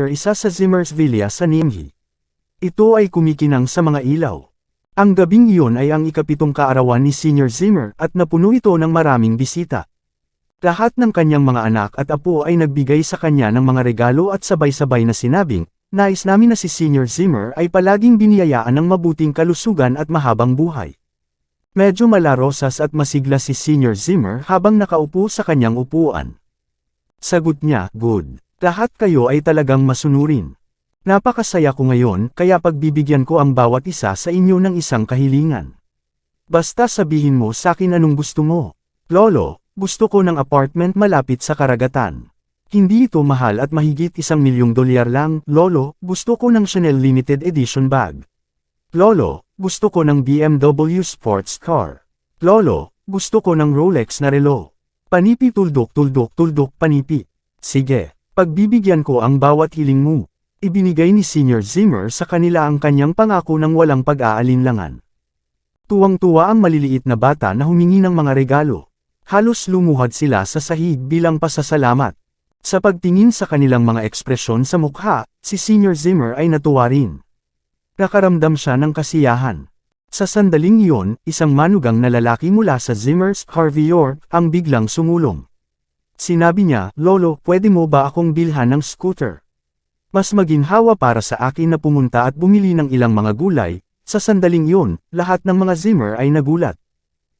isa sa Zimmer's Villa sa Nimhi. Ito ay kumikinang sa mga ilaw. Ang gabing iyon ay ang ika-7 kaarawan ni Senior Zimmer at napuno ito ng maraming bisita. Lahat ng kanyang mga anak at apo ay nagbigay sa kanya ng mga regalo at sabay-sabay na sinabing, "Nais namin na si Senior Zimmer ay palaging biniyayaan ng mabuting kalusugan at mahabang buhay." Medyo malarosas at masigla si Senior Zimmer habang nakaupo sa kanyang upuan. Sagot niya, "Good. Lahat kayo ay talagang masunurin. Napakasaya ko ngayon kaya pagbibigyan ko ang bawat isa sa inyo ng isang kahilingan. Basta sabihin mo sa akin anong gusto mo." "Lolo, gusto ko ng apartment malapit sa karagatan. Hindi ito mahal at mahigit $1,000,000 lang." "Lolo, gusto ko ng Chanel Limited Edition bag." "Lolo, gusto ko ng BMW sports car." "Lolo, gusto ko ng Rolex na relo." Panipi tuldok tuldok tuldok panipi. "Sige, pagbibigyan ko ang bawat hiling mo." Ibinigay ni Senior Zimmer sa kanila ang kanyang pangako ng walang pag-aalinlangan. Tuwang-tuwa ang maliliit na bata na humingi ng mga regalo. Halos lumuhad sila sa sahig bilang pasasalamat. Sa pagtingin sa kanilang mga ekspresyon sa mukha, si Senior Zimmer ay natuwa rin. Nakaramdam siya ng kasiyahan. Sa sandaling iyon, isang manugang na lalaki mula sa Zimmer's, Harvey York, ang biglang sumulong. Sinabi niya, "Lolo, pwede mo ba akong bilhan ng scooter? Mas maginhawa para sa akin na pumunta at bumili ng ilang mga gulay." Sa sandaling iyon, lahat ng mga Zimmer ay nagulat.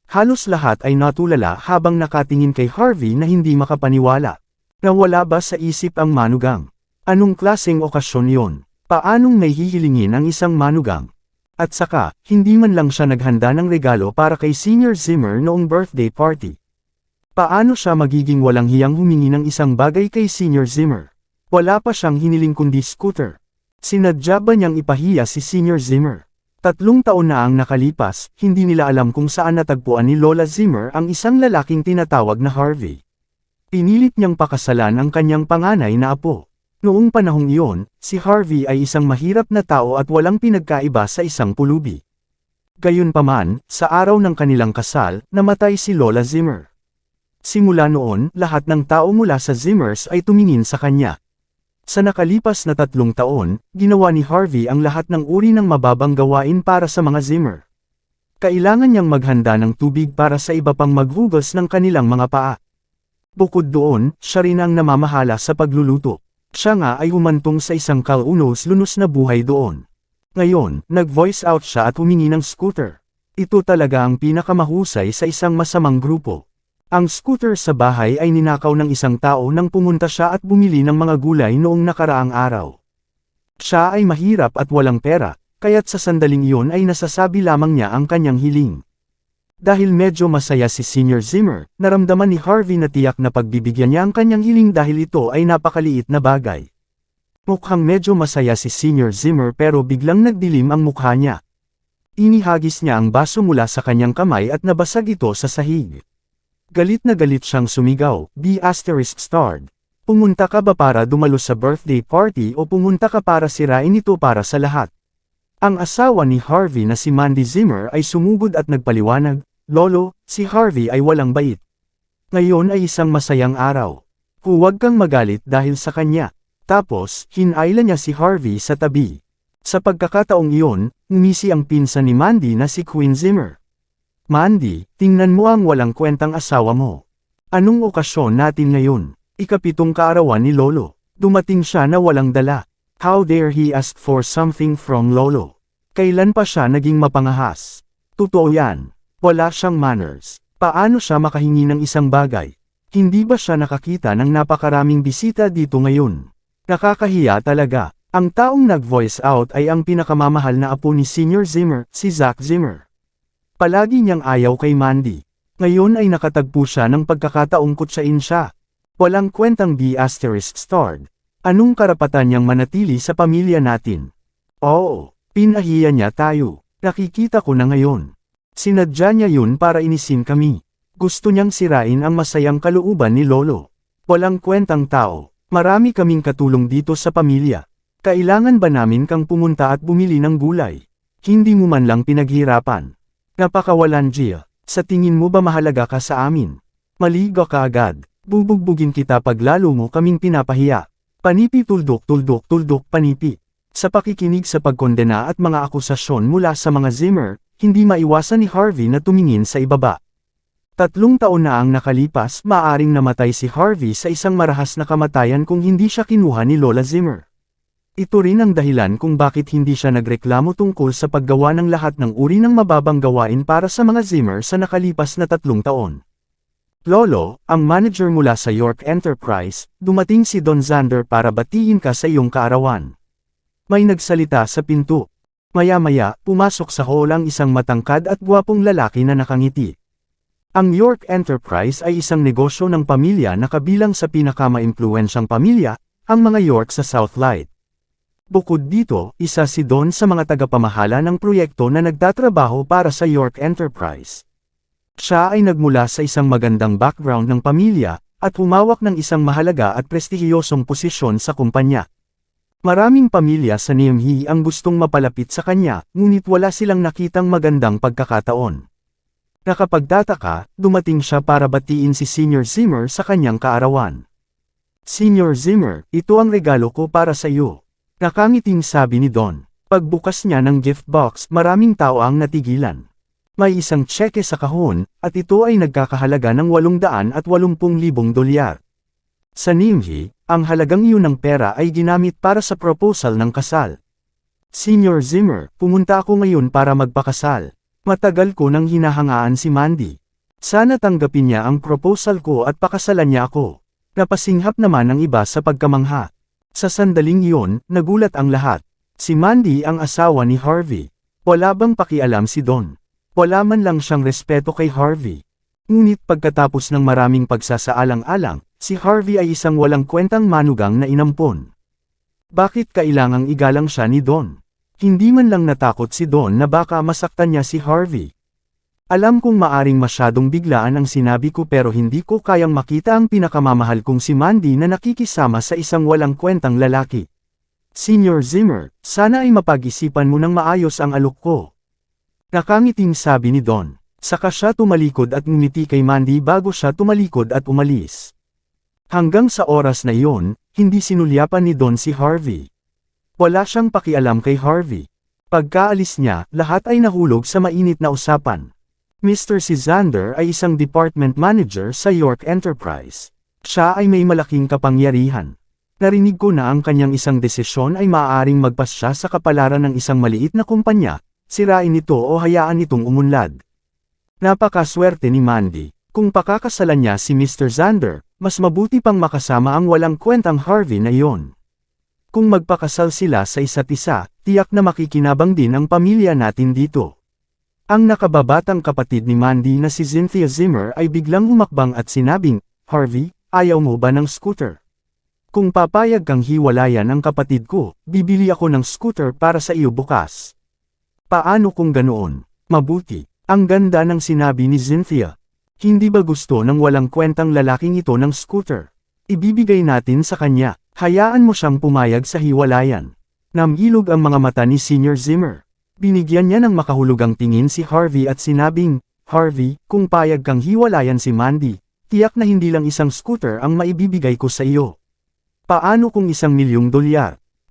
Halos lahat ay natulala habang nakatingin kay Harvey na hindi makapaniwala. Nawala ba sa isip ang manugang? Anong klaseng okasyon yon? Paanong may hihilingin ang isang manugang? At saka, hindi man lang siya naghanda ng regalo para kay Senior Zimmer noong birthday party. Paano siya magiging walang hiyang humingi ng isang bagay kay Senior Zimmer? Wala pa siyang hiniling kundi scooter. Sinadya ba niyang ipahiya si Senior Zimmer? 3 taon na ang nakalipas, hindi nila alam kung saan natagpuan ni Lola Zimmer ang isang lalaking tinatawag na Harvey. Pinilit niyang pakasalan ang kanyang panganay na apo. Noong panahong iyon, si Harvey ay isang mahirap na tao at walang pinagkaiba sa isang pulubi. Gayunpaman, sa araw ng kanilang kasal, namatay si Lola Zimmer. Simula noon, lahat ng tao mula sa Zimmers ay tumingin sa kanya. Sa nakalipas na 3 taon, ginawa ni Harvey ang lahat ng uri ng mababang gawain para sa mga Zimmer. Kailangan niyang maghanda ng tubig para sa iba pang maghugas ng kanilang mga paa. Bukod doon, siya rin ang namamahala sa pagluluto. Siya nga ay humantong sa isang kalunos-lunos na buhay doon. Ngayon, nag-voice out siya at humingi ng scooter. Ito talaga ang pinakamahusay sa isang masamang grupo. Ang scooter sa bahay ay ninakaw ng isang tao nang pumunta siya at bumili ng mga gulay noong nakaraang araw. Siya ay mahirap at walang pera, kaya't sa sandaling iyon ay nasasabi lamang niya ang kanyang hiling. Dahil medyo masaya si Senior Zimmer, naramdaman ni Harvey na tiyak na pagbibigyan niya ang kanyang hiling dahil ito ay napakaliit na bagay. Mukhang medyo masaya si Senior Zimmer pero biglang nagdilim ang mukha niya. Inihagis niya ang baso mula sa kanyang kamay at nabasag ito sa sahig. Galit na galit siyang sumigaw, "B*****! Pumunta ka ba para dumalo sa birthday party o pumunta ka para sirain ito para sa lahat?" Ang asawa ni Harvey na si Mandy Zimmer ay sumugod at nagpaliwanag, "Lolo, si Harvey ay walang bait. Ngayon ay isang masayang araw. Huwag kang magalit dahil sa kanya." Tapos, hinayla niya si Harvey sa tabi. Sa pagkakataong iyon, ngumisi ang pinsan ni Mandy na si Queen Zimmer. "Mandy, tingnan mo ang walang kwentang asawa mo. Anong okasyon natin ngayon? Ika-7 kaarawan ni Lolo. Dumating siya na walang dala. How dare he ask for something from Lolo? Kailan pa siya naging mapangahas? Totoo yan. Wala siyang manners. Paano siya makahingi ng isang bagay? Hindi ba siya nakakita ng napakaraming bisita dito ngayon? Nakakahiya talaga." Ang taong nag-voice out ay ang pinakamamahal na apo ni Senior Zimmer, si Zach Zimmer. Palagi niyang ayaw kay Mandy. Ngayon ay nakatagpo siya ng pagkakataong kutsain siya. Walang kwentang B*****. Anong karapatan niyang manatili sa pamilya natin? Oo, pinahiya niya tayo. Nakikita ko na ngayon. Sinadya niya yun para inisin kami. Gusto niyang sirain ang masayang kalooban ni Lolo. Walang kwentang tao. Marami kaming katulong dito sa pamilya. Kailangan ba namin kang pumunta at bumili ng gulay? Hindi mo man lang pinaghirapan. Napakawalan Gia. Sa tingin mo ba mahalaga ka sa amin? Maligo ka agad. Bubugbugin kita pag lalo mo kaming pinapahiya. Panipi tuldok tuldok tuldok panipi. Sa pakikinig sa pagkondena at mga akusasyon mula sa mga Zimmer, hindi maiwasan ni Harvey na tumingin sa ibaba. 3 taon na ang nakalipas, maaaring namatay si Harvey sa isang marahas na kamatayan kung hindi siya kinuha ni Lola Zimmer. Ito rin ang dahilan kung bakit hindi siya nagreklamo tungkol sa paggawa ng lahat ng uri ng mababang gawain para sa mga Zimmer sa nakalipas na 3 taon. Lolo, ang manager mula sa York Enterprise, dumating si Don Zander para batiin ka sa iyong kaarawan. May nagsalita sa pinto. Maya-maya, pumasok sa hall ang isang matangkad at gwapong lalaki na nakangiti. Ang York Enterprise ay isang negosyo ng pamilya na kabilang sa pinakamaimpluwensyang pamilya, ang mga York sa South Light. Bukod dito, isa si Don sa mga tagapamahala ng proyekto na nagtatrabaho para sa York Enterprise. Siya ay nagmula sa isang magandang background ng pamilya, at humawak ng isang mahalaga at prestihiyosong posisyon sa kumpanya. Maraming pamilya sa Nimhi ang gustong mapalapit sa kanya, ngunit wala silang nakitang magandang pagkakataon. Nakapagtataka, dumating siya para batiin si Senior Zimmer sa kanyang kaarawan. Senior Zimmer, ito ang regalo ko para sa iyo. Nakangiting sabi ni Don. Pagbukas niya ng gift box, maraming tao ang natigilan. May isang tseke sa kahon, at ito ay nagkakahalaga ng $880,000. Sa Nimhi, ang halagang iyon ng pera ay ginamit para sa proposal ng kasal. Senior Zimmer, pumunta ako ngayon para magpakasal. Matagal ko nang hinahangaan si Mandy. Sana tanggapin niya ang proposal ko at pakasalan niya ako. Napasinghap naman ang iba sa pagkamangha. Sa sandaling iyon, nagulat ang lahat. Si Mandy ang asawa ni Harvey. Wala bang pakialam si Don? Wala man lang siyang respeto kay Harvey. Ngunit pagkatapos ng maraming pagsasaalang-alang, si Harvey ay isang walang kwentang manugang na inampon. Bakit kailangang igalang siya ni Don? Hindi man lang natakot si Don na baka masaktan niya si Harvey. Alam kong maaring masyadong biglaan ang sinabi ko pero hindi ko kayang makita ang pinakamamahal kong si Mandy na nakikisama sa isang walang kwentang lalaki. Senior Zimmer, sana ay mapag-isipan mo ng maayos ang alok ko. Nakangiting sabi ni Don. Saka siya tumalikod at ngumiti kay Mandy bago siya tumalikod at umalis. Hanggang sa oras na iyon, hindi sinulyapan ni Don si Harvey. Wala siyang pakialam kay Harvey. Pagkaalis niya, lahat ay nahulog sa mainit na usapan. Mr. Zander ay isang department manager sa York Enterprise. Siya ay may malaking kapangyarihan. Narinig ko na ang kanyang isang desisyon ay maaaring magpasya sa kapalaran ng isang maliit na kumpanya, sirain ito o hayaan itong umunlad. Napakaswerte ni Mandy. Kung pakakasalan niya si Mr. Zander, mas mabuti pang makasama ang walang kwentang Harvey na iyon. Kung magpakasal sila sa isa't isa, tiyak na makikinabang din ang pamilya natin dito. Ang nakababatang kapatid ni Mandy na si Cynthia Zimmer ay biglang humakbang at sinabing, Harvey, ayaw mo ba ng scooter? Kung papayag kang hiwalayan ang kapatid ko, bibili ako ng scooter para sa iyo bukas. Paano kung ganoon? Mabuti. Ang ganda ng sinabi ni Cynthia. Hindi ba gusto ng walang kwentang lalaking ito ng scooter? Ibibigay natin sa kanya. Hayaan mo siyang pumayag sa hiwalayan. Namilog ang mga mata ni Senior Zimmer. Binigyan niya ng makahulugang tingin si Harvey at sinabing, Harvey, kung payag kang hiwalayan si Mandy, tiyak na hindi lang isang scooter ang maibibigay ko sa iyo. Paano kung $1,000,000?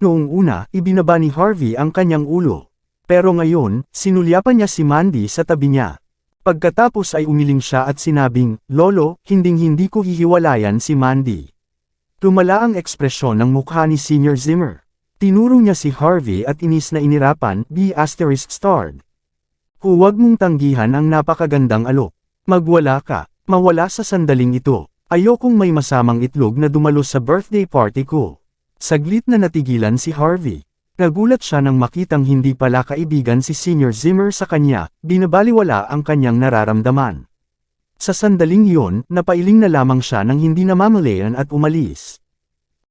Noong una, ibinaba ni Harvey ang kanyang ulo. Pero ngayon, sinulyapan niya si Mandy sa tabi niya. Pagkatapos ay umiling siya at sinabing, Lolo, hinding-hindi ko hihiwalayan si Mandy. Lumala ang ekspresyon ng mukha ni Senior Zimmer. Tinuro niya si Harvey at inis na inirapan, ****. Huwag mong tanggihan ang napakagandang alok. Magwala ka, mawala sa sandaling ito. Ayokong may masamang itlog na dumalo sa birthday party ko. Saglit na natigilan si Harvey. Nagulat siya nang makitang hindi pala kaibigan si Senior Zimmer sa kanya, binabaliwala ang kanyang nararamdaman. Sa sandaling iyon, napailing na lamang siya nang hindi namamalayan at umalis.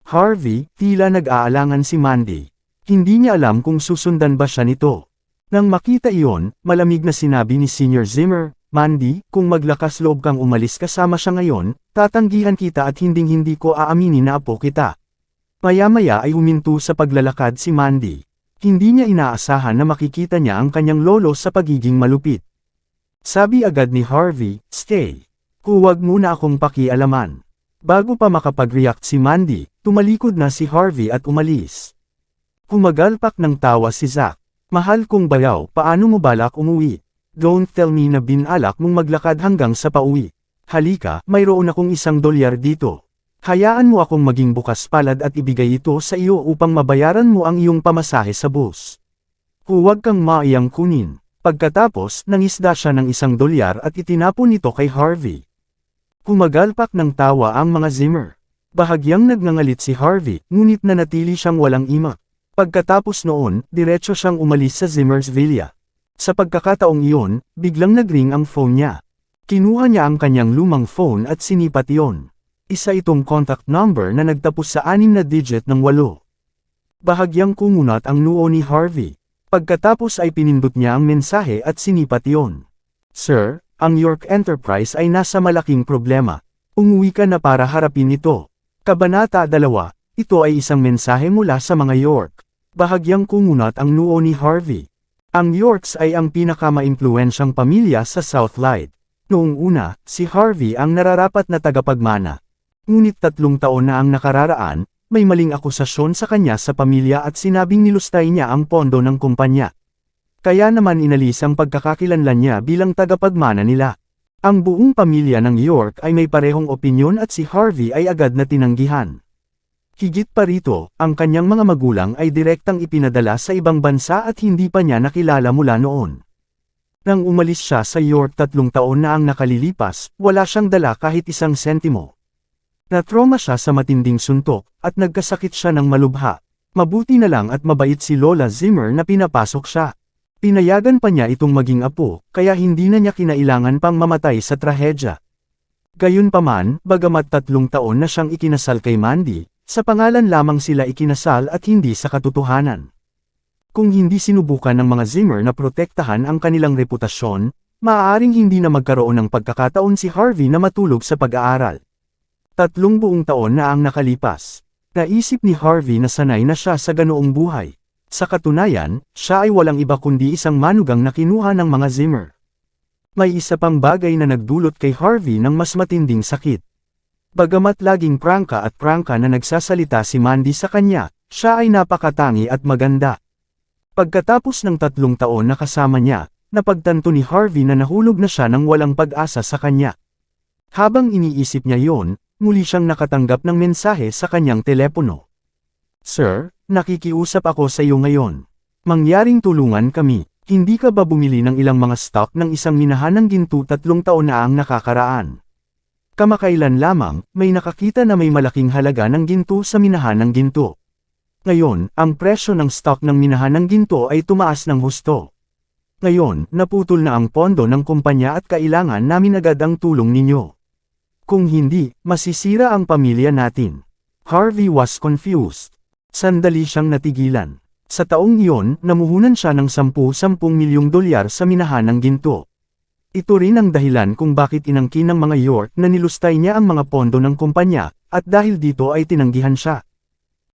Harvey, tila nag-aalangan si Mandy. Hindi niya alam kung susundan ba siya nito. Nang makita iyon, malamig na sinabi ni Senior Zimmer, Mandy, kung maglakas loob kang umalis kasama siya ngayon, tatanggihan kita at hinding-hindi ko aaminin na apo kita. Maya-maya ay huminto sa paglalakad si Mandy. Hindi niya inaasahan na makikita niya ang kanyang lolo sa pagiging malupit. Sabi agad ni Harvey, stay. Huwag muna akong pakialaman. Bago pa makapag-react si Mandy, Tumalikod na si Harvey at umalis. Humagalpak ng tawa si Zack. Mahal kong bayaw, paano mo balak umuwi? Don't tell me na binalak mong maglakad hanggang sa pauwi. Halika, mayroon akong $1 dito. Hayaan mo akong maging bukas palad at ibigay ito sa iyo upang mabayaran mo ang iyong pamasahe sa bus. Huwag kang maiyang kunin. Pagkatapos, nangisda siya ng $1 at itinapon ito kay Harvey. Humagalpak ng tawa ang mga Zimmer. Bahagyang nagngangalit si Harvey, ngunit nanatili siyang walang imak. Pagkatapos noon, diretso siyang umalis sa Zimmer's Villa. Sa pagkakataong iyon, biglang nagring ang phone niya. Kinuha niya ang kanyang lumang phone at sinipat iyon. Isa itong contact number na nagtapos sa 6 na digit ng 8. Bahagyang kumunat ang noo ni Harvey. Pagkatapos ay pinindot niya ang mensahe at sinipat iyon. Sir, ang York Enterprise ay nasa malaking problema. Umuwi ka na para harapin ito. Kabanata 2, ito ay isang mensahe mula sa mga York. Bahagyang kumunat ang noo ni Harvey. Ang Yorks ay ang pinakamaimpluwensyang pamilya sa Southlight. Noong una, si Harvey ang nararapat na tagapagmana. Ngunit 3 taon na ang nakararaan, may maling akusasyon sa kanya sa pamilya at sinabing nilustay niya ang pondo ng kumpanya. Kaya naman inalis ang pagkakakilanlan niya bilang tagapagmana nila. Ang buong pamilya ng York ay may parehong opinyon at si Harvey ay agad na tinanggihan. Higit pa rito, ang kanyang mga magulang ay direktang ipinadala sa ibang bansa at hindi pa niya nakilala mula noon. Nang umalis siya sa York 3 taon na ang nakalilipas, wala siyang dala kahit isang sentimo. Natroma siya sa matinding suntok, at nagkasakit siya ng malubha. Mabuti na lang at mabait si Lola Zimmer na pinapasok siya. Pinayagan pa niya itong maging apo, kaya hindi na niya kinailangan pang mamatay sa trahedya. Gayunpaman, bagamat 3 taon na siyang ikinasal kay Mandy, sa pangalan lamang sila ikinasal at hindi sa katotohanan. Kung hindi sinubukan ng mga Zimmer na protektahan ang kanilang reputasyon, maaaring hindi na magkaroon ng pagkakataon si Harvey na matulog sa pag-aaral. 3 buong taon na ang nakalipas. Naisip ni Harvey na sanay na siya sa ganoong buhay. Sa katunayan, siya ay walang iba kundi isang manugang na kinuha ng mga Zimmer. May isa pang bagay na nagdulot kay Harvey ng mas matinding sakit. Bagamat laging prangka na nagsasalita si Mandy sa kanya, siya ay napakatangi at maganda. Pagkatapos ng 3 taon na kasama niya, napagtanto ni Harvey na nahulog na siya ng walang pag-asa sa kanya. Habang iniisip niya yon, muli siyang nakatanggap ng mensahe sa kanyang telepono. Sir, nakikiusap ako sa iyo ngayon. Mangyaring tulungan kami, hindi ka ba bumili ng ilang mga stock ng isang minahanang ginto 3 taon na ang nakakaraan? Kamakailan lamang, may nakakita na may malaking halaga ng ginto sa minahanang ginto. Ngayon, ang presyo ng stock ng minahanang ginto ay tumaas ng husto. Ngayon, naputol na ang pondo ng kumpanya at kailangan namin agad ang tulong ninyo. Kung hindi, masisira ang pamilya natin. Harvey was confused. Sandali siyang natigilan. Sa taong iyon, namuhunan siya ng $10 milyong sa minahanang ginto. Ito rin ang dahilan kung bakit inangkin ng mga York na nilustay niya ang mga pondo ng kumpanya, at dahil dito ay tinanggihan siya.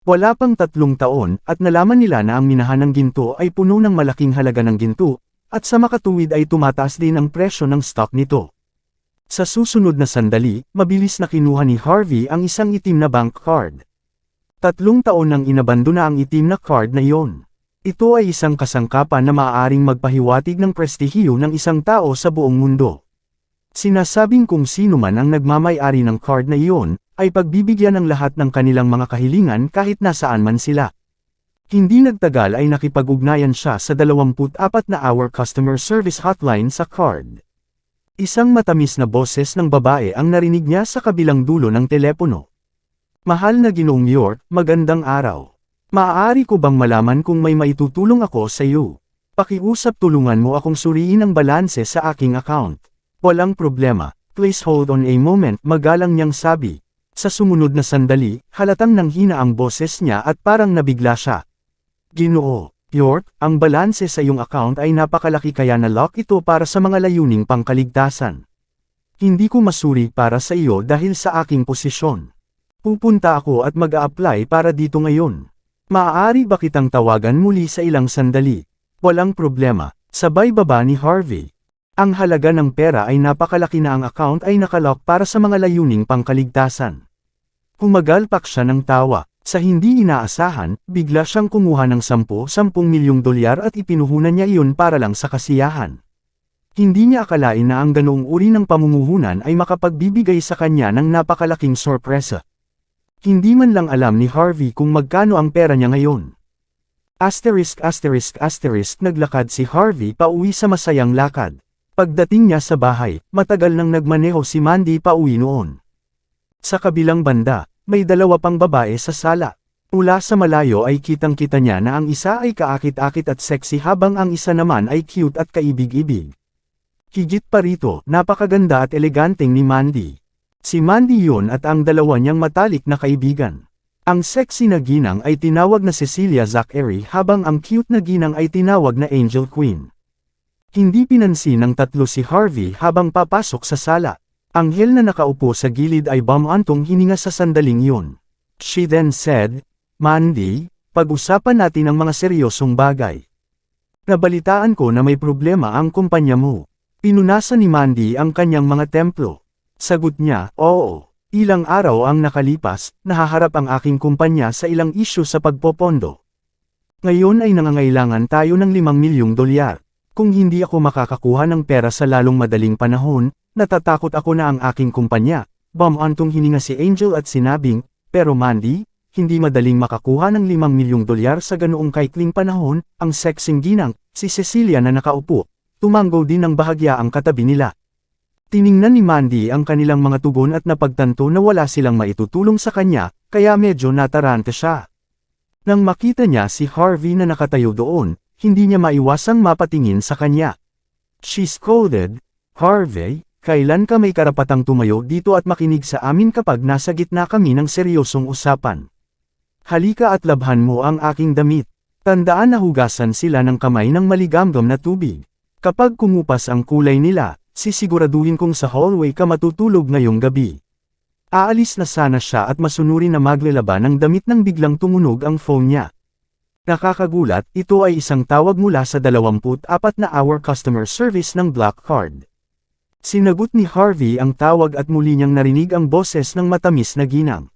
Wala pang 3 taon, at nalaman nila na ang minahanang ginto ay puno ng malaking halaga ng ginto, at sa makatuwid ay tumataas din ang presyo ng stock nito. Sa susunod na sandali, mabilis na kinuha ni Harvey ang isang itim na bank card. 3 taon nang inabandona ang itim na card na iyon. Ito ay isang kasangkapan na maaaring magpahiwatig ng prestihiyo ng isang tao sa buong mundo. Sinasabing kung sino man ang nagmamay-ari ng card na iyon, ay pagbibigyan ng lahat ng kanilang mga kahilingan kahit nasaan man sila. Hindi nagtagal ay nakipag-ugnayan siya sa 24 na hour customer service hotline sa card. Isang matamis na boses ng babae ang narinig niya sa kabilang dulo ng telepono. Mahal na Ginoong York, magandang araw. Maaari ko bang malaman kung may maitutulong ako sa iyo? Pakiusap tulungan mo akong suriin ang balanse sa aking account. Walang problema, please hold on a moment, magalang niyang sabi. Sa sumunod na sandali, halatang nanghina ang boses niya at parang nabigla siya. Ginoo, York, ang balanse sa iyong account ay napakalaki kaya na-lock ito para sa mga layuning pangkaligtasan. Hindi ko masuri para sa iyo dahil sa aking posisyon. Pupunta ako at mag-a-apply para dito ngayon. Maaari ba kitang tawagan muli sa ilang sandali? Walang problema, sabay baba ni Harvey. Ang halaga ng pera ay napakalaki na ang account ay nakalock para sa mga layuning pangkaligtasan. Kumagalpak siya ng tawa. Sa hindi inaasahan, bigla siyang kumuha ng 10 milyong dolyar at ipinuhunan niya iyon para lang sa kasiyahan. Hindi niya akalain na ang ganoong uri ng pamumuhunan ay makapagbibigay sa kanya ng napakalaking sorpresa. Hindi man lang alam ni Harvey kung magkano ang pera niya ngayon. Naglakad si Harvey pauwi sa masayang lakad. Pagdating niya sa bahay, matagal nang nagmaneho si Mandy pauwi noon. Sa kabilang banda, may dalawa pang babae sa sala. Mula sa malayo ay kitang-kita niya na ang isa ay kaakit-akit at sexy habang ang isa naman ay cute at kaibig-ibig. Higit pa rito, napakaganda at eleganteng ni Mandy. Si Mandy yun at ang dalawa niyang matalik na kaibigan. Ang sexy na ginang ay tinawag na Cecilia Zachary habang ang cute na ginang ay tinawag na Angel Queen. Hindi pinansin ng tatlo si Harvey habang papasok sa sala. Anghel na nakaupo sa gilid ay bumantong hininga sa sandaling yun. She then said, "Mandy, pag-usapan natin ang mga seryosong bagay. Nabalitaan ko na may problema ang kumpanya mo." Pinunasan ni Mandy ang kanyang mga templo. Sagot niya, "Oo. Ilang araw ang nakalipas, nahaharap ang aking kumpanya sa ilang isyu sa pagpopondo. Ngayon ay nangangailangan tayo ng 5 milyong dolyar. Kung hindi ako makakakuha ng pera sa lalong madaling panahon, natatakot ako na ang aking kumpanya." Bumantong hininga si Angel at sinabing, "Pero Mandy, hindi madaling makakuha ng 5 milyong dolyar sa ganoong kaikling panahon." Ang sexing ginang, si Cecilia na nakaupo, tumanggo din ng bahagya ang katabi nila. Tiningnan ni Mandy ang kanilang mga tugon at napagtanto na wala silang maitutulong sa kanya, kaya medyo nataranta siya. Nang makita niya si Harvey na nakatayo doon, hindi niya maiwasang mapatingin sa kanya. She scolded, "Harvey, kailan ka may karapatang tumayo dito at makinig sa amin kapag nasa gitna kami ng seryosong usapan? Halika at labhan mo ang aking damit." Tandaan na hugasan sila ng kamay ng maligamgam na tubig. Kapag kumupas ang kulay nila, sisiguraduhin kong sa hallway ka matutulog ngayong gabi. Aalis na sana siya at masunuri na maglalaba ng damit nang biglang tumunog ang phone niya. Nakakagulat, ito ay isang tawag mula sa 24 na hour customer service ng Black Card. Sinagot ni Harvey ang tawag at muli niyang narinig ang boses ng matamis na ginang.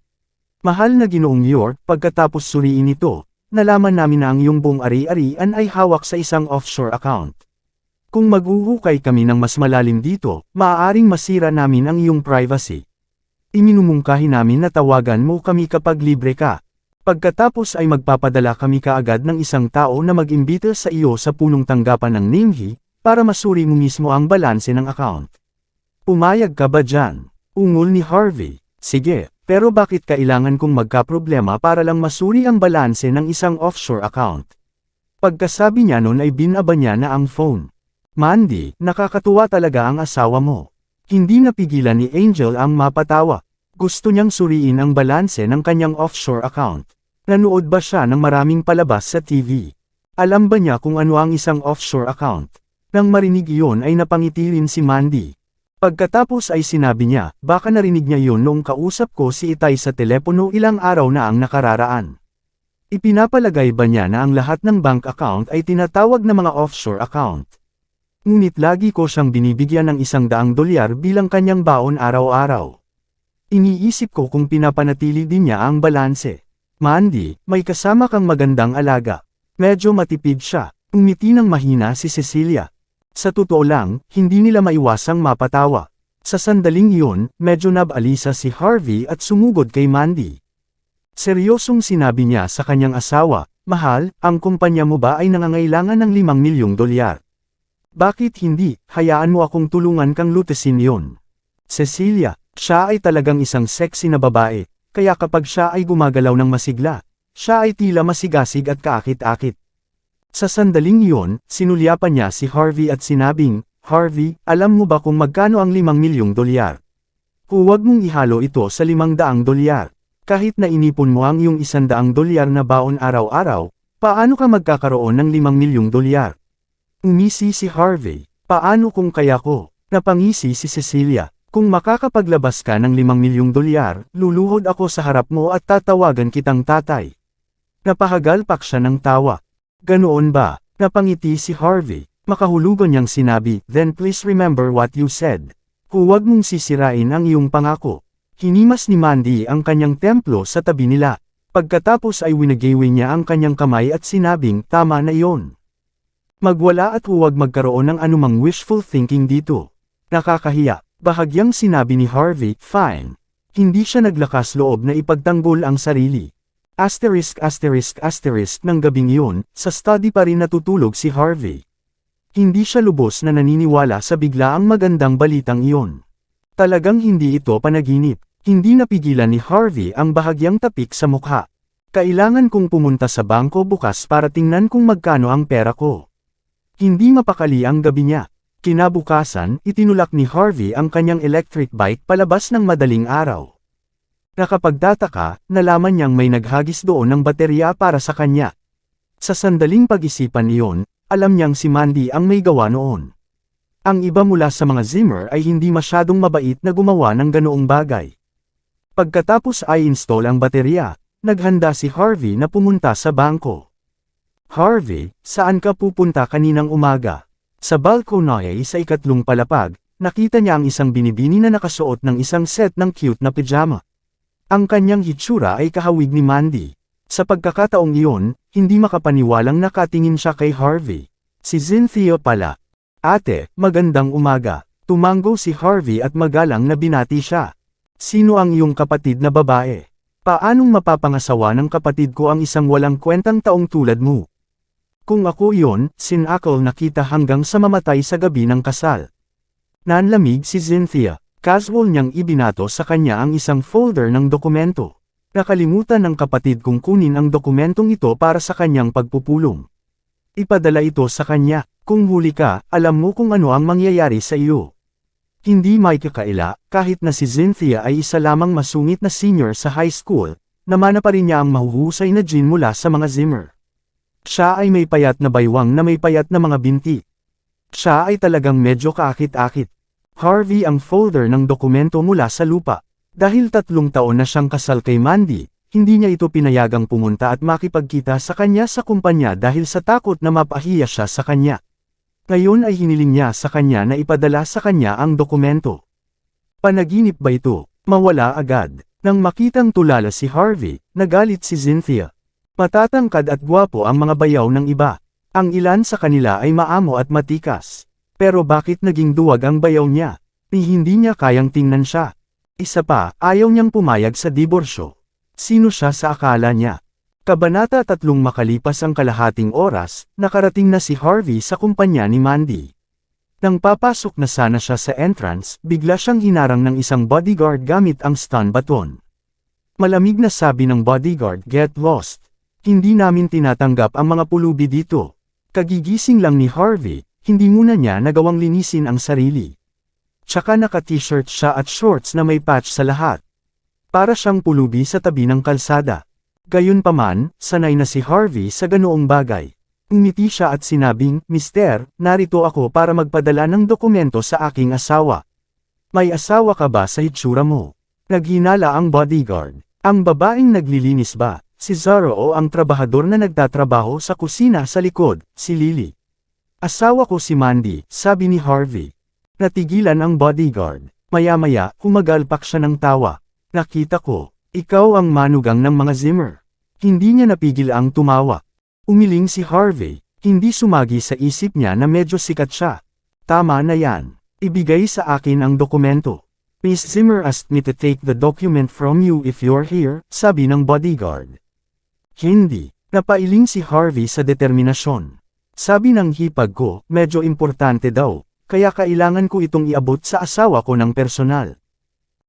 "Mahal na Ginoong York, pagkatapos suriin ito, nalaman namin na ang iyong buong ari-arian ay hawak sa isang offshore account. Kung maghuhukay kami ng mas malalim dito, maaaring masira namin ang iyong privacy. Iminumungkahi namin na tawagan mo kami kapag libre ka. Pagkatapos ay magpapadala kami kaagad ng isang tao na mag-imbita sa iyo sa punong tanggapan ng Namhi, para masuri mo mismo ang balanse ng account. Pumayag ka ba dyan?" Ungol ni Harvey. "Sige, pero bakit kailangan kong magkaproblema para lang masuri ang balanse ng isang offshore account?" Pagkasabi niya nun ay binaba niya na ang phone. "Mandy, nakakatuwa talaga ang asawa mo." Hindi napigilan ni Angel ang mapatawa. Gusto niyang suriin ang balanse ng kanyang offshore account. Nanood ba siya ng maraming palabas sa TV? Alam ba niya kung ano ang isang offshore account? Nang marinig iyon ay napangiti rin si Mandy. Pagkatapos ay sinabi niya, baka narinig niya yun noong kausap ko si Itay sa telepono ilang araw na ang nakararaan. Ipinapalagay ba niya na ang lahat ng bank account ay tinatawag na mga offshore account? Ngunit lagi ko siyang binibigyan ng $100 bilang kanyang baon araw-araw. Iniisip ko kung pinapanatili din niya ang balanse. Mandy, may kasama kang magandang alaga. Medyo matipid siya. Umiti ng mahina si Cecilia. Sa totoo lang, hindi nila maiwasang mapatawa. Sa sandaling iyon, medyo nabalisa si Harvey at sumugod kay Mandy. Seryosong sinabi niya sa kanyang asawa, "Mahal, ang kumpanya mo ba ay nangangailangan ng $5 milyong? Bakit hindi, hayaan mo akong tulungan kang lutasin yon." Cecilia, siya ay talagang isang sexy na babae, kaya kapag siya ay gumagalaw ng masigla, siya ay tila masigasig at kaakit-akit. Sa sandaling iyon, sinulyapan niya si Harvey at sinabing, "Harvey, alam mo ba kung magkano ang $5 milyong? Huwag mong ihalo ito sa $500. Kahit na inipon mo ang iyong $100 na baon araw-araw, paano ka magkakaroon ng $5 milyong? Umisi si Harvey. "Paano kung kaya ko?" Napangisi si Cecilia. "Kung makakapaglabas ka ng $5 milyong, luluhod ako sa harap mo at tatawagan kitang tatay." Napahagalpak siya ng tawa. "Ganoon ba?" Napangiti si Harvey. Makahulugan niyang sinabi, "Then please remember what you said. Huwag mong sisirain ang iyong pangako." Hinimas ni Mandy ang kanyang templo sa tabi nila. Pagkatapos ay winagaway niya ang kanyang kamay at sinabing, tama na iyon. Magwala at huwag magkaroon ng anumang wishful thinking dito. Nakakahiya. Bahagyang sinabi ni Harvey, fine. Hindi siya naglakas loob na ipagtanggol ang sarili. Ng gabing iyon, sa study pa rin natutulog si Harvey. Hindi siya lubos na naniniwala sa biglaang magandang balitang iyon. Talagang hindi ito panaginip. Hindi napigilan ni Harvey ang bahagyang tapik sa mukha. Kailangan kong pumunta sa bangko bukas para tingnan kung magkano ang pera ko. Hindi mapakali ang gabi niya. Kinabukasan, itinulak ni Harvey ang kanyang electric bike palabas ng madaling araw. Nakapagtataka, nalaman niyang may naghagis doon ng baterya para sa kanya. Sa sandaling pag-isipan iyon, alam niyang si Mandy ang may gawa noon. Ang iba mula sa mga Zimmer ay hindi masyadong mabait na gumawa ng ganoong bagay. Pagkatapos ay install ang baterya, naghanda si Harvey na pumunta sa bangko. Harvey, saan ka pupunta kaninang umaga? Sa balcony sa ikatlong palapag, nakita niya ang isang binibini na nakasuot ng isang set ng cute na pajama. Ang kanyang hitsura ay kahawig ni Mandy. Sa pagkakataong iyon, hindi makapaniwalang nakatingin siya kay Harvey. Si Cynthia pala. Ate, magandang umaga. Tumango si Harvey at magalang na binati siya. Sino ang iyong kapatid na babae? Paanong mapapangasawa ng kapatid ko ang isang walang kwentang taong tulad mo? Kung ako iyon, sinakal na kita hanggang sa mamatay sa gabi ng kasal. Nanlamig si Cynthia. Casual niyang ibinato sa kanya ang isang folder ng dokumento. Nakalimutan ng kapatid kong kunin ang dokumentong ito para sa kanyang pagpupulong. Ipadala ito sa kanya. Kung huli ka, alam mo kung ano ang mangyayari sa iyo. Hindi may kakaila, kahit na si Cynthia ay isa lamang masungit na senior sa high school, namana pa rin niya ang mahuhusay na gene mula sa mga Zimmer. Siya ay may payat na baywang na may payat na mga binti. Siya ay talagang medyo kaakit-akit. Harvey ang folder ng dokumento mula sa lupa. Dahil 3 taon na siyang kasal kay Mandy, hindi niya ito pinayagang pumunta at makipagkita sa kanya sa kumpanya dahil sa takot na mapahiya siya sa kanya. Ngayon ay hiniling niya sa kanya na ipadala sa kanya ang dokumento. Panaginip ba ito? Mawala agad. Nang makitang tulala si Harvey, nagalit si Cynthia. Matatangkad at gwapo ang mga bayaw ng iba. Ang ilan sa kanila ay maamo at matikas. Pero bakit naging duwag ang bayaw niya? Hindi niya kayang tingnan siya. Isa pa, ayaw niyang pumayag sa diborsyo. Sino siya sa akala niya? Kabanata 3 makalipas ang kalahating oras, nakarating na si Harvey sa kumpanya ni Mandy. Nang papasok na sana siya sa entrance, bigla siyang hinarang ng isang bodyguard gamit ang stun baton. Malamig na sabi ng bodyguard, "Get lost. Hindi namin tinatanggap ang mga pulubi dito." Kagigising lang ni Harvey, hindi muna niya nagawang linisin ang sarili. Tsaka naka-t-shirt siya at shorts na may patch sa lahat. Para siyang pulubi sa tabi ng kalsada. Gayunpaman, sanay na si Harvey sa ganoong bagay. Umiti siya at sinabing, "Mister, narito ako para magpadala ng dokumento sa aking asawa." "May asawa ka ba sa hitsura mo?" Naghinala ang bodyguard. "Ang babaeng naglilinis ba? Si Zara o ang trabahador na nagtatrabaho sa kusina sa likod, si Lily?" "Asawa ko si Mandy," sabi ni Harvey. Natigilan ang bodyguard. Maya-maya, humagalpak siya ng tawa. "Nakita ko. Ikaw ang manugang ng mga Zimmer." Hindi niya napigil ang tumawa. Umiling si Harvey, hindi sumagi sa isip niya na medyo sikat siya. "Tama na yan. Ibigay sa akin ang dokumento." "Miss Zimmer asked me to take the document from you if you're here," sabi ng bodyguard. Hindi. Napailing si Harvey sa determinasyon. "Sabi ng hipag ko, medyo importante daw, kaya kailangan ko itong iabot sa asawa ko ng personal.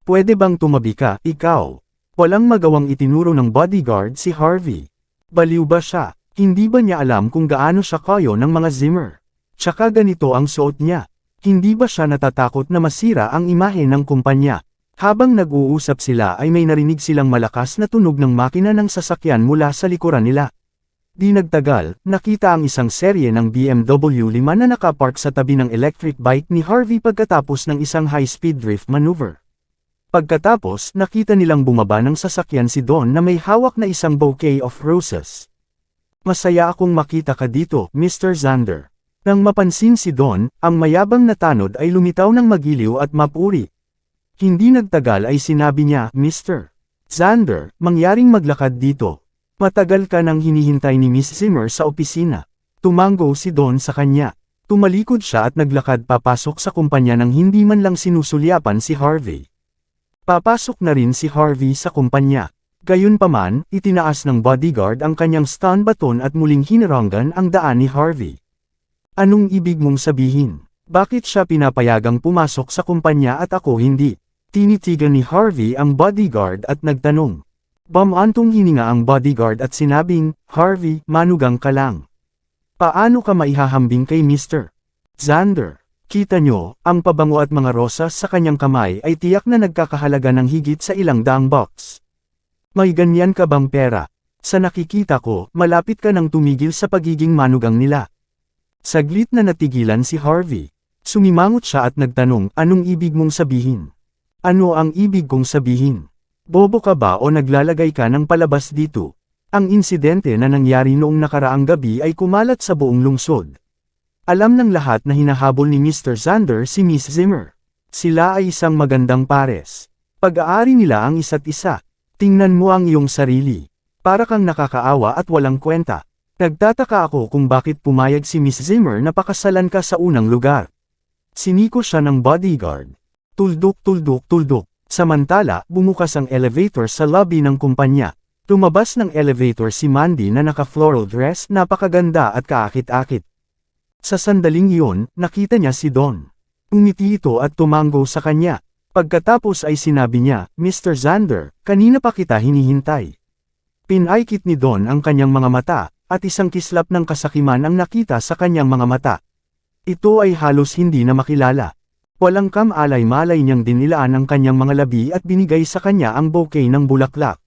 Pwede bang tumabi ka, ikaw?" Walang magawang itinuro ng bodyguard si Harvey. Baliw ba siya? Hindi ba niya alam kung gaano siya kayo ng mga Zimmer? Tsaka ganito ang suot niya. Hindi ba siya natatakot na masira ang imahe ng kumpanya? Habang nag-uusap sila ay may narinig silang malakas na tunog ng makina ng sasakyan mula sa likuran nila. Di nagtagal, nakita ang isang serye ng BMW 5 na nakapark sa tabi ng electric bike ni Harvey pagkatapos ng isang high-speed drift maneuver. Pagkatapos, nakita nilang bumaba ng sasakyan si Don na may hawak na isang bouquet of roses. "Masaya akong makita ka dito, Mr. Zander." Nang mapansin si Don, ang mayabang na tanod ay lumitaw ng magiliw at mapuri. Hindi nagtagal ay sinabi niya, Mr. Xander, mangyaring maglakad dito. Matagal ka nang hinihintay ni Miss Zimmer sa opisina. Tumango si Don sa kanya. Tumalikod siya at naglakad papasok sa kumpanya nang hindi man lang sinusulyapan si Harvey. Papasok na rin si Harvey sa kumpanya. Gayunpaman, itinaas ng bodyguard ang kanyang stun baton at muling hinaranggan ang daan ni Harvey. Anong ibig mong sabihin? Bakit siya pinapayagang pumasok sa kumpanya at ako hindi? Tinitigan ni Harvey ang bodyguard at nagtanong. Bumantong hininga ang bodyguard at sinabing, Harvey, manugang ka lang. Paano ka maihahambing kay Mr. Xander? Kita nyo, ang pabango at mga rosas sa kanyang kamay ay tiyak na nagkakahalaga ng higit sa ilang daang bucks. May ganyan ka bang pera? Sa nakikita ko, malapit ka nang tumigil sa pagiging manugang nila. Saglit na natigilan si Harvey. Sumimangot siya at nagtanong, anong ibig mong sabihin? Ano ang ibig kong sabihin? Bobo ka ba o naglalagay ka ng palabas dito? Ang insidente na nangyari noong nakaraang gabi ay kumalat sa buong lungsod. Alam ng lahat na hinahabol ni Mr. Xander si Miss Zimmer. Sila ay isang magandang pares. Pag-aari nila ang isa't isa. Tingnan mo ang iyong sarili. Para kang nakakaawa at walang kwenta. Nagtataka ako kung bakit pumayag si Miss Zimmer na pakasalan ka sa unang lugar. Siniko siya ng bodyguard. Tuldok tuldok tuldok. Samantala, bumukas ang elevator sa lobby ng kumpanya. Lumabas ng elevator si Mandy na naka-floral dress, napakaganda at kaakit-akit. Sa sandaling iyon, nakita niya si Don. Umiti ito at tumango sa kanya. Pagkatapos ay sinabi niya, Mr. Xander, kanina pa kita hinihintay. Pinaikit ni Don ang kanyang mga mata, at isang kislap ng kasakiman ang nakita sa kanyang mga mata. Ito ay halos hindi na makilala. Walang kamalay-malay niyang dinilaan ang kanyang mga labi at binigay sa kanya ang bouquet ng bulaklak.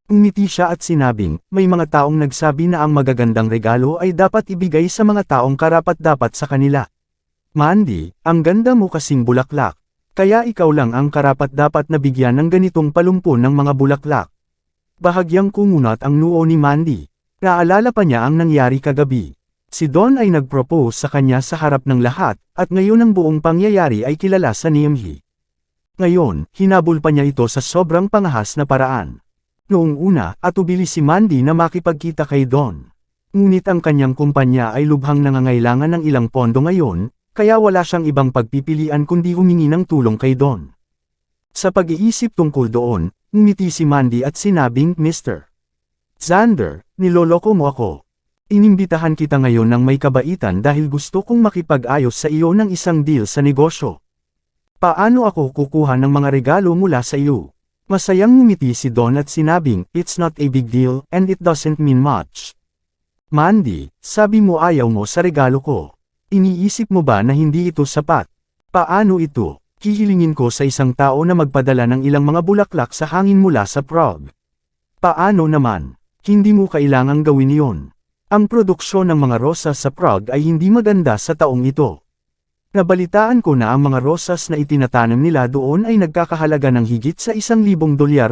Umiti siya at sinabing, may mga taong nagsabi na ang magagandang regalo ay dapat ibigay sa mga taong karapat-dapat sa kanila. Mandy, ang ganda mo kasing bulaklak. Kaya ikaw lang ang karapat-dapat na bigyan ng ganitong palumpon ng mga bulaklak. Bahagyang kumunat ang noo ni Mandy. Naalala pa niya ang nangyari kagabi. Si Don ay nag-propose sa kanya sa harap ng lahat, at ngayon ang buong pangyayari ay kilala sa Niamhi. Ngayon, hinabol pa niya ito sa sobrang pangahas na paraan. Noong una, atubili si Mandy na makipagkita kay Don. Ngunit ang kanyang kumpanya ay lubhang nangangailangan ng ilang pondo ngayon, kaya wala siyang ibang pagpipilian kundi humingi ng tulong kay Don. Sa pag-iisip tungkol doon, ngumiti si Mandy at sinabing, Mr. Xander, niloloko mo ako. Inimbitahan kita ngayon ng may kabaitan dahil gusto kong makipag-ayos sa iyo ng isang deal sa negosyo. Paano ako kukuha ng mga regalo mula sa iyo? Masayang ngumiti si Don at sinabing, it's not a big deal, and it doesn't mean much. Mandy, sabi mo ayaw mo sa regalo ko. Iniisip mo ba na hindi ito sapat? Paano ito? Hihilingin ko sa isang tao na magpadala ng ilang mga bulaklak sa hangin mula sa Prague. Paano naman? Hindi mo kailangang gawin iyon. Ang produksyon ng mga rosas sa Prague ay hindi maganda sa taong ito. Nabalitaan ko na ang mga rosas na itinatanim nila doon ay nagkakahalaga ng higit sa $1,000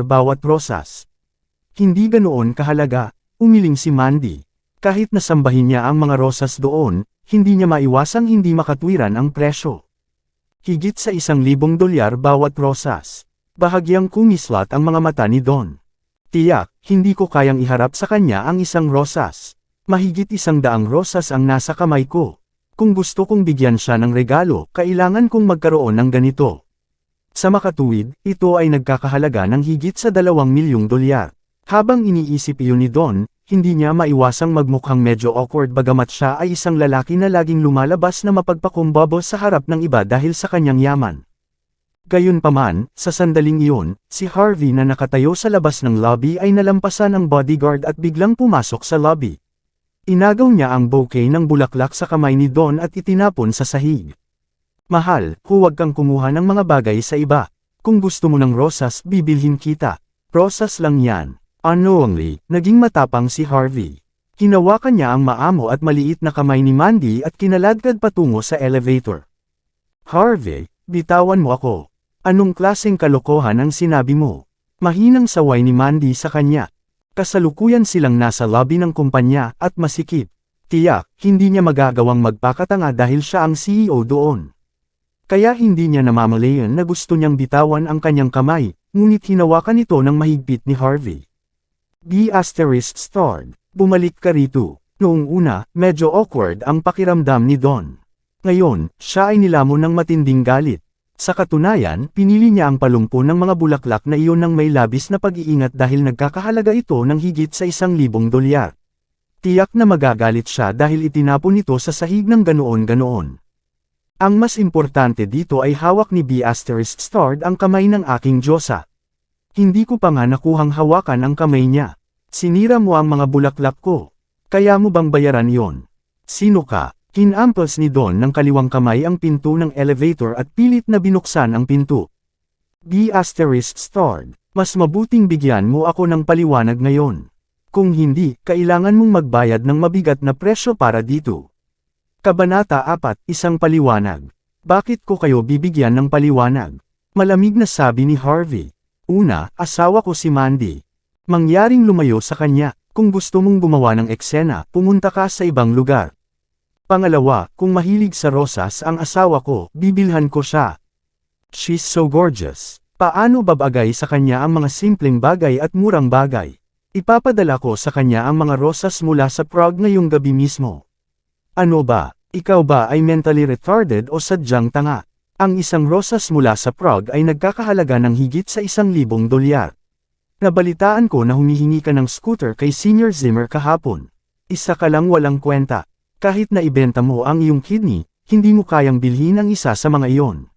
bawat rosas. Hindi ganoon kahalaga, umiling si Mandy. Kahit nasambahin niya ang mga rosas doon, hindi niya maiwasang hindi makatwiran ang presyo. Higit sa $1,000 bawat rosas. Bahagyang kumislat ang mga mata ni Don. Tiyak, hindi ko kayang iharap sa kanya ang isang rosas. Mahigit 100 rosas ang nasa kamay ko. Kung gusto kong bigyan siya ng regalo, kailangan kong magkaroon ng ganito. Sa makatuwid, ito ay nagkakahalaga ng higit sa $2,000,000. Habang iniisip iyon ni Don, hindi niya maiwasang magmukhang medyo awkward bagamat siya ay isang lalaki na laging lumalabas na mapagpakumbaba sa harap ng iba dahil sa kanyang yaman. Gayunpaman, sa sandaling iyon, si Harvey na nakatayo sa labas ng lobby ay nalampasan ang bodyguard at biglang pumasok sa lobby. Inagaw niya ang bouquet ng bulaklak sa kamay ni Don at itinapon sa sahig. Mahal, huwag kang kumuha ng mga bagay sa iba. Kung gusto mo ng rosas, bibilhin kita. Rosas lang yan. Unknowingly, naging matapang si Harvey. Hinawakan niya ang maamo at maliit na kamay ni Mandy at kinaladkad patungo sa elevator. Harvey, bitawan mo ako. Anong klaseng kalokohan ang sinabi mo? Mahinang saway ni Mandy sa kanya. Kasalukuyan silang nasa lobby ng kumpanya at masikip. Tiyak, hindi niya magagawang magpakatanga dahil siya ang CEO doon. Kaya hindi niya namamalayan na gusto niyang bitawan ang kanyang kamay, ngunit hinawakan ito ng mahigpit ni Harvey. B****. Bumalik ka rito. Noong una, medyo awkward ang pakiramdam ni Don. Ngayon, siya ay nilamon ng matinding galit. Sa katunayan, pinili niya ang palumpo ng mga bulaklak na iyon ng may labis na pag-iingat dahil nagkakahalaga ito ng higit sa $1,000. Tiyak na magagalit siya dahil itinapon ito sa sahig ng ganoon-ganoon. Ang mas importante dito ay hawak ni B**** ang kamay ng aking Diyosa. Hindi ko pa nga nakuhang hawakan ang kamay niya. Sinira mo ang mga bulaklak ko. Kaya mo bang bayaran yon? Sino ka? Kinamples ni Don ng kaliwang kamay ang pinto ng elevator at pilit na binuksan ang pinto. B****. Mas mabuting bigyan mo ako ng paliwanag ngayon. Kung hindi, kailangan mong magbayad ng mabigat na presyo para dito. Kabanata 4, isang paliwanag. Bakit ko kayo bibigyan ng paliwanag? Malamig na sabi ni Harvey. Una, asawa ko si Mandy. Mangyaring lumayo sa kanya. Kung gusto mong gumawa ng eksena, pumunta ka sa ibang lugar. Pangalawa, kung mahilig sa rosas ang asawa ko, bibilhan ko siya. She's so gorgeous. Paano babagay sa kanya ang mga simpleng bagay at murang bagay? Ipapadala ko sa kanya ang mga rosas mula sa Prague ngayong gabi mismo. Ano ba? Ikaw ba ay mentally retarded o sadyang tanga? Ang isang rosas mula sa Prague ay nagkakahalaga ng higit sa $1,000. Nabalitaan ko na humihingi ka ng scooter kay Senior Zimmer kahapon. Isa ka lang walang kwenta. Kahit na ibenta mo ang iyong kidney, hindi mo kayang bilhin ang isa sa mga iyon.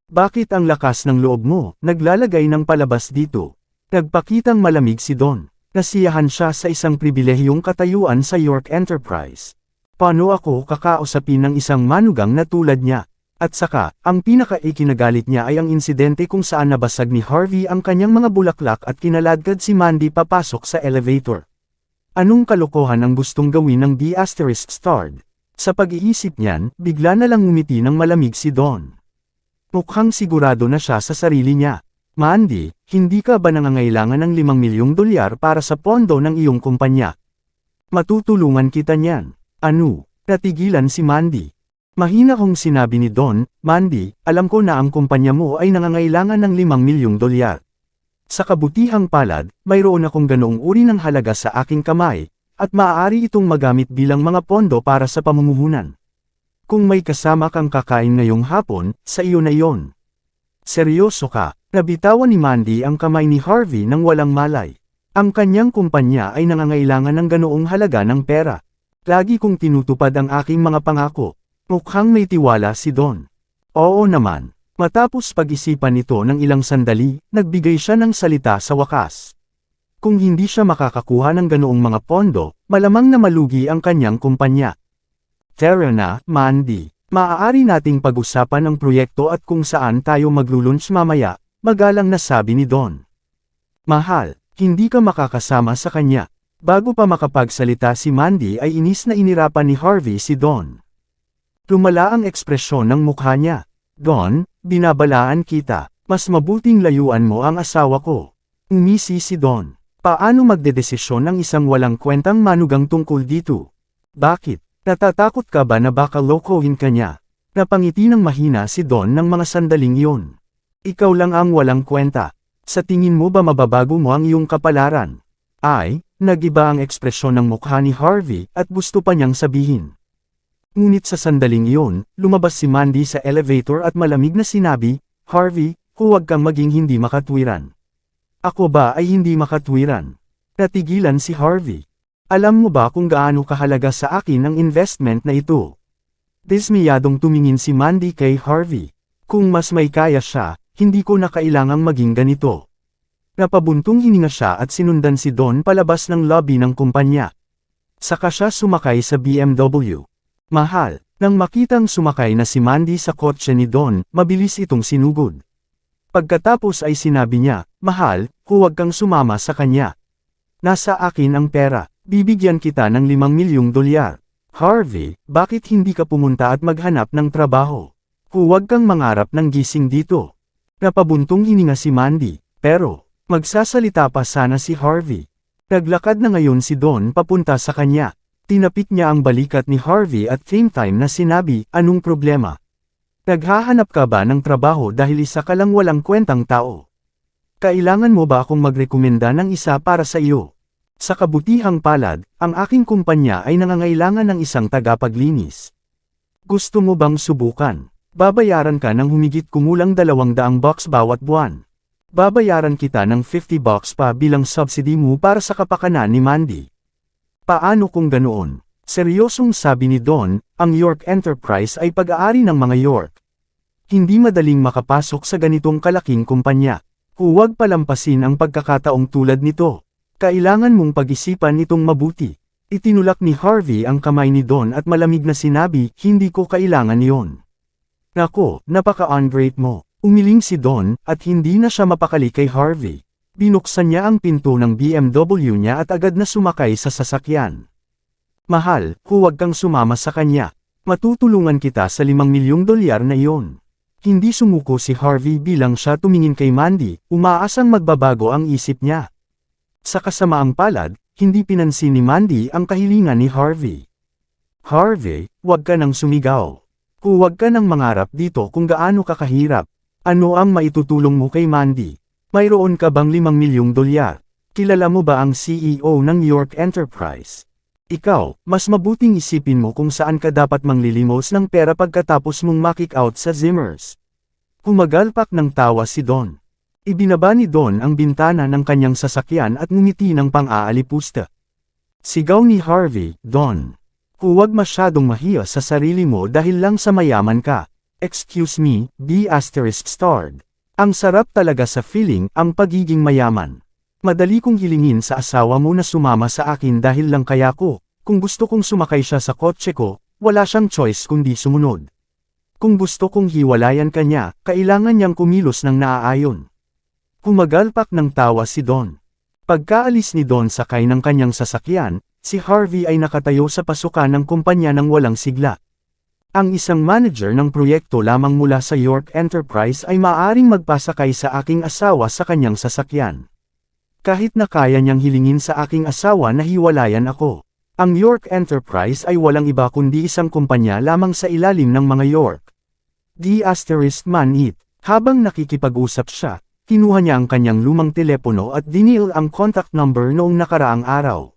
Bakit ang lakas ng loob mo, naglalagay ng palabas dito? Nagpakitang malamig si Don. Nasiyahan siya sa isang pribilehiyong katayuan sa York Enterprise. Paano ako kakausapin ng isang manugang na tulad niya? At saka, ang pinaka-ikinagalit niya ay ang insidente kung saan nabasag ni Harvey ang kanyang mga bulaklak at kinaladkad si Mandy papasok sa elevator. Anong kalokohan ang gustong gawin ng B****? Sa pag-iisip niyan, bigla na lang ngumiti ng malamig si Don. Mukhang sigurado na siya sa sarili niya. Mandy, hindi ka ba nangangailangan ng $5 milyong para sa pondo ng iyong kumpanya? Matutulungan kita niyan. Ano? Natigilan si Mandy. Mahina kong sinabi ni Don, Mandy, alam ko na ang kumpanya mo ay nangangailangan ng $5 milyong. Sa kabutihang palad, mayroon akong ganoong uri ng halaga sa aking kamay, at maaari itong magamit bilang mga pondo para sa pamumuhunan. Kung may kasama kang kakain ngayong hapon, sa iyo na iyon. Seryoso ka, nabitawan ni Mandy ang kamay ni Harvey nang walang malay. Ang kanyang kumpanya ay nangangailangan ng ganoong halaga ng pera. Lagi kong tinutupad ang aking mga pangako. Mukhang may tiwala si Don. Oo naman. Matapos pag-isipan ito ng ilang sandali, nagbigay siya ng salita sa wakas. Kung hindi siya makakakuha ng ganoong mga pondo, malamang na malugi ang kanyang kumpanya. Tara na, Mandy. Maaari nating pag-usapan ang proyekto at kung saan tayo maglulunch mamaya, magalang na sabi ni Don. Mahal, hindi ka makakasama sa kanya. Bago pa makapagsalita si Mandy ay inis na inirapan ni Harvey si Don. Lumala ang ekspresyon ng mukha niya. Don, binabalaan kita. Mas mabuting layuan mo ang asawa ko. Umisi si Don. Paano magdedesisyon ng isang walang kwentang manugang tungkol dito? Bakit? Natatakot ka ba na baka lokohin ka niya? Napangiti ng mahina si Don ng mga sandaling iyon. Ikaw lang ang walang kwenta. Sa tingin mo ba mababago mo ang iyong kapalaran? Ay, nagiba ang ekspresyon ng mukha ni Harvey at gusto pa niyang sabihin. Ngunit sa sandaling iyon, lumabas si Mandy sa elevator at malamig na sinabi, Harvey, huwag kang maging hindi makatwiran. Ako ba ay hindi makatwiran? Natigilan si Harvey. Alam mo ba kung gaano kahalaga sa akin ang investment na ito? Dismiyadong tumingin si Mandy kay Harvey. Kung mas may kaya siya, hindi ko na kailangang maging ganito. Napabuntong hininga siya at sinundan si Don palabas ng lobby ng kumpanya. Saka siya sumakay sa BMW. Mahal, nang makitang sumakay na si Mandy sa kotse ni Don, mabilis itong sinugod. Pagkatapos ay sinabi niya, Mahal, huwag kang sumama sa kanya. Nasa akin ang pera, bibigyan kita ng $5 milyong. Harvey, bakit hindi ka pumunta at maghanap ng trabaho? Huwag kang mangarap ng gising dito. Napabuntong hininga si Mandy, pero, magsasalita pa sana si Harvey. Naglakad na ngayon si Don papunta sa kanya. Tinapik niya ang balikat ni Harvey at same time na sinabi, anong problema? Naghahanap ka ba ng trabaho dahil isa ka lang walang kwentang tao? Kailangan mo ba akong magrekomenda ng isa para sa iyo? Sa kabutihang palad, ang aking kumpanya ay nangangailangan ng isang tagapaglinis. Gusto mo bang subukan? Babayaran ka ng humigit kumulang $200 bawat buwan. Babayaran kita ng $50 pa bilang subsidy mo para sa kapakanan ni Mandy. Paano kung ganoon? Seryosong sabi ni Don, ang York Enterprise ay pag-aari ng mga York. Hindi madaling makapasok sa ganitong kalaking kumpanya. Huwag palampasin ang pagkakataong tulad nito. Kailangan mong pag-isipan itong mabuti. Itinulak ni Harvey ang kamay ni Don at malamig na sinabi, hindi ko kailangan iyon. Nako, napaka-ungrate mo. Umiling si Don, at hindi na siya mapakali kay Harvey. Binuksan niya ang pinto ng BMW niya at agad na sumakay sa sasakyan. Mahal, huwag kang sumama sa kanya. Matutulungan kita sa $5 milyong na iyon. Hindi sumuko si Harvey bilang siya tumingin kay Mandy, umaasang magbabago ang isip niya. Sa kasamaang palad, hindi pinansin ni Mandy ang kahilingan ni Harvey. Harvey, huwag ka nang sumigaw. Huwag ka nang mangarap dito kung gaano ka kahirap. Ano ang maitutulong mo kay Mandy? Mayroon ka bang $5 milyong? Kilala mo ba ang CEO ng York Enterprise? Ikaw, mas mabuting isipin mo kung saan ka dapat manglilimos ng pera pagkatapos mong makick out sa Zimmers. Humagalpak ng tawa si Don. Ibinaba ni Don ang bintana ng kanyang sasakyan at ngumiti ng pang-aalipusta. Sigaw ni Harvey, Don. Huwag masyadong mahiya sa sarili mo dahil lang sa mayaman ka. Excuse me, B*****. Ang sarap talaga sa feeling, ang pagiging mayaman. Madali kong hilingin sa asawa mo na sumama sa akin dahil lang kaya ko. Kung gusto kong sumakay siya sa kotse ko, wala siyang choice kundi sumunod. Kung gusto kong hiwalayan kanya, kailangan niyang kumilos ng naaayon. Humagalpak ng tawa si Don. Pagkaalis ni Don sakay ng kanyang sasakyan, si Harvey ay nakatayo sa pasukan ng kumpanya ng walang sigla. Ang isang manager ng proyekto lamang mula sa York Enterprise ay maaaring magpasakay sa aking asawa sa kanyang sasakyan. Kahit na kaya niyang hilingin sa aking asawa na hiwalayan ako. Ang York Enterprise ay walang iba kundi isang kumpanya lamang sa ilalim ng mga York. *****. Habang nakikipag-usap siya, kinuha niya ang kanyang lumang telepono at dinial ang contact number noong nakaraang araw.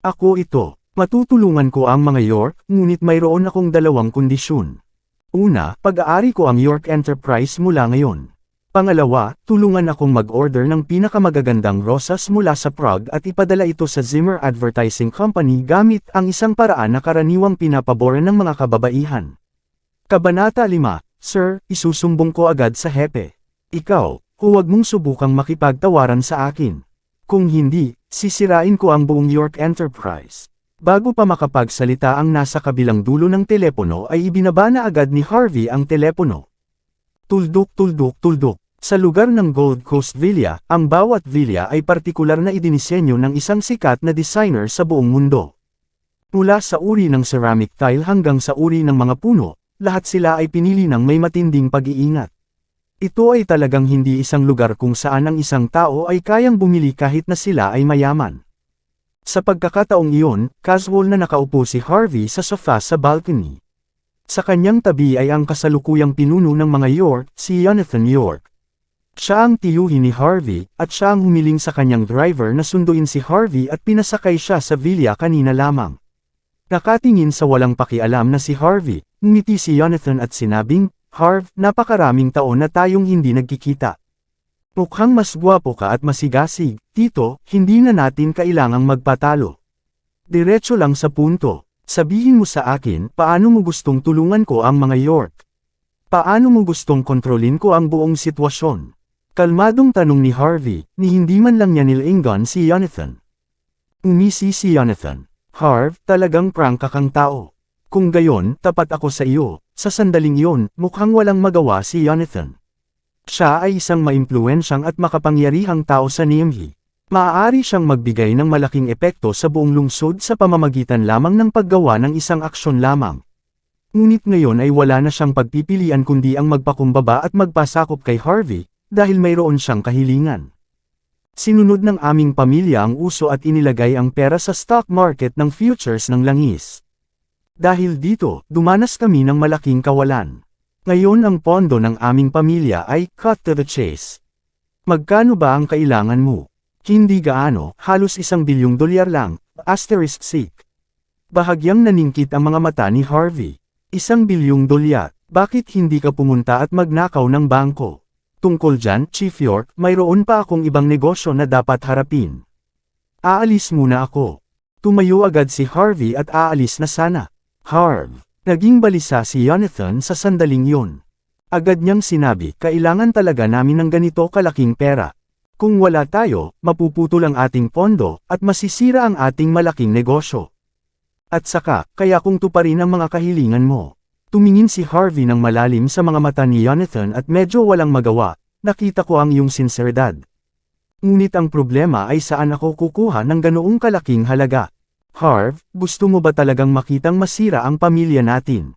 Ako ito. Matutulungan ko ang mga York, ngunit mayroon akong dalawang kondisyon. Una, pag-aari ko ang York Enterprise mula ngayon. Pangalawa, tulungan akong mag-order ng pinakamagagandang rosas mula sa Prague at ipadala ito sa Zimmer Advertising Company gamit ang isang paraan na karaniwang pinapaboran ng mga kababaihan. Kabanata 5, Sir, isusumbong ko agad sa hepe. Ikaw, huwag mong subukang makipagtawaran sa akin. Kung hindi, sisirain ko ang buong York Enterprise. Bago pa makapagsalita ang nasa kabilang dulo ng telepono ay ibinaba na agad ni Harvey ang telepono. Tuldok tuldok tuldok. Sa lugar ng Gold Coast Villa, ang bawat villa ay partikular na idinisenyo ng isang sikat na designer sa buong mundo. Mula sa uri ng ceramic tile hanggang sa uri ng mga puno, lahat sila ay pinili ng may matinding pag-iingat. Ito ay talagang hindi isang lugar kung saan ang isang tao ay kayang bumili kahit na sila ay mayaman. Sa pagkakataong iyon, casual na nakaupo si Harvey sa sofa sa balcony. Sa kanyang tabi ay ang kasalukuyang pinuno ng mga York, si Jonathan York. Siya ang tiyuhin ni Harvey, at siya ang humiling sa kanyang driver na sunduin si Harvey at pinasakay siya sa villa kanina lamang. Nakatingin sa walang pakialam na si Harvey, ngumiti si Jonathan at sinabing, Harv, napakaraming taon na tayong hindi nagkikita. Mukhang mas gwapo ka at masigasig, Tito, hindi na natin kailangang magpatalo. Diretso lang sa punto. Sabihin mo sa akin, paano mo gustong tulungan ko ang mga York? Paano mo gustong kontrolin ko ang buong sitwasyon? Kalmadong tanong ni Harvey, ni hindi man lang niya nilaingan si Jonathan. Umisi si Jonathan. Harv, talagang prangka kang tao. Kung gayon, tapat ako sa iyo. Sa sandaling iyon, mukhang walang magawa si Jonathan. Siya ay isang maimpluwensyang at makapangyarihang tao sa Niamey. Maaari siyang magbigay ng malaking epekto sa buong lungsod sa pamamagitan lamang ng paggawa ng isang aksyon lamang. Ngunit ngayon ay wala na siyang pagpipilian kundi ang magpakumbaba at magpasakop kay Harvey, dahil mayroon siyang kahilingan. Sinunod ng aming pamilya ang uso at inilagay ang pera sa stock market ng futures ng langis. Dahil dito, dumanas kami ng malaking kawalan. Ngayon ang pondo ng aming pamilya ay cut to the chase. Magkano ba ang kailangan mo? Hindi gaano, halos $1 bilyon lang, *6. Bahagyang naningkit ang mga mata ni Harvey. $1 bilyon, bakit hindi ka pumunta at magnakaw ng bangko? Tungkol dyan, Chief York, mayroon pa akong ibang negosyo na dapat harapin. Aalis muna ako. Tumayo agad si Harvey at aalis na sana. Harv. Naging balisa si Jonathan sa sandaling yun. Agad niyang sinabi, kailangan talaga namin ng ganito kalaking pera. Kung wala tayo, mapuputol ang ating pondo, at masisira ang ating malaking negosyo. At saka, kaya kung tuparin ang mga kahilingan mo. Tumingin si Harvey ng malalim sa mga mata ni Jonathan at medyo walang magawa, nakita ko ang iyong sinseridad. Ngunit ang problema ay saan ako kukuha ng ganoong kalaking halaga. Harv, gusto mo ba talagang makitang masira ang pamilya natin?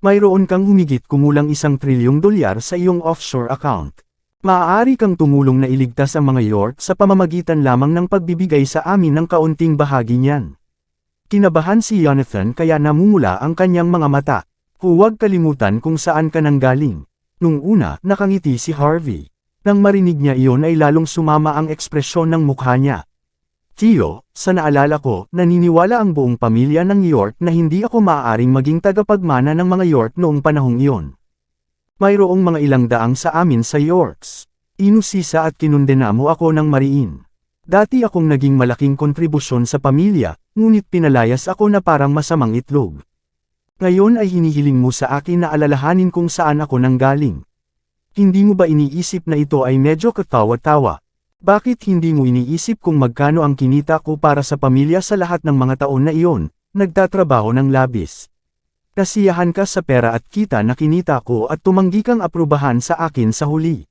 Mayroon kang humigit kumulang $1 trilyong sa iyong offshore account. Maaari kang tumulong na iligtas ang mga York sa pamamagitan lamang ng pagbibigay sa amin ng kaunting bahagi niyan. Kinabahan si Jonathan kaya namumula ang kanyang mga mata. Huwag kalimutan kung saan ka nanggaling. Nung una, nakangiti si Harvey. Nang marinig niya iyon ay lalong sumama ang ekspresyon ng mukha niya. Tiyo, sa naalala ko, naniniwala ang buong pamilya ng York na hindi ako maaaring maging tagapagmana ng mga York noong panahong iyon. Mayroong mga ilang daang sa amin sa Yorks. Inusisa at kinundena mo ako ng mariin. Dati akong naging malaking kontribusyon sa pamilya, ngunit pinalayas ako na parang masamang itlog. Ngayon ay hinihiling mo sa akin na alalahanin kung saan ako nanggaling. Hindi mo ba iniisip na ito ay medyo katawa-tawa? Bakit hindi mo iniisip kung magkano ang kinita ko para sa pamilya sa lahat ng mga taon na iyon, nagtatrabaho ng labis? Nasiyahan ka sa pera at kita na kinita ko at tumanggi kang aprubahan sa akin sa huli.